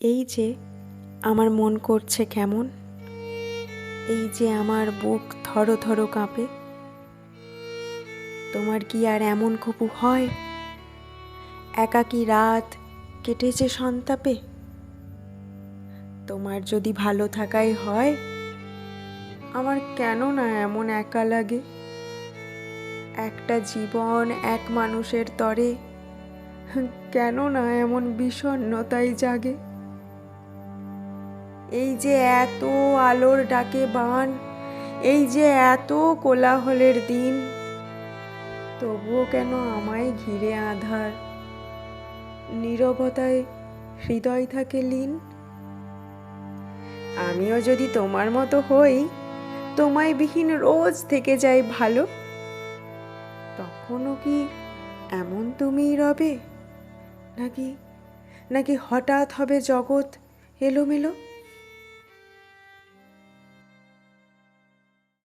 এই যে আমার মন করছে কেমন, এই যে আমার বুক থরো থরো কাঁপে। তোমার কি আর এমন কপু হয়? একাকী রাত কেটেছে সন্তাপে। তোমার যদি ভালো থাকাই হয়, আমার কেন না এমন একা লাগে? একটা জীবন এক মানুষের তরে কেন না এমন বিষণ্ণতাই জাগে? এই যে এত আলোর ডাকে বান, এই যে এত কোলাহলের দিন, তবুও কেন আমায় ঘিরে আঁধার? নীরবতায় হৃদয় থাকে লীন। আমিও যদি তোমার মতো হই, তোমায় বিহীন রোজ থেকে যাই ভালো, তখনও কি এমন তুমিই রবে? নাকি নাকি হঠাৎ হবে জগৎ এলোমেলো?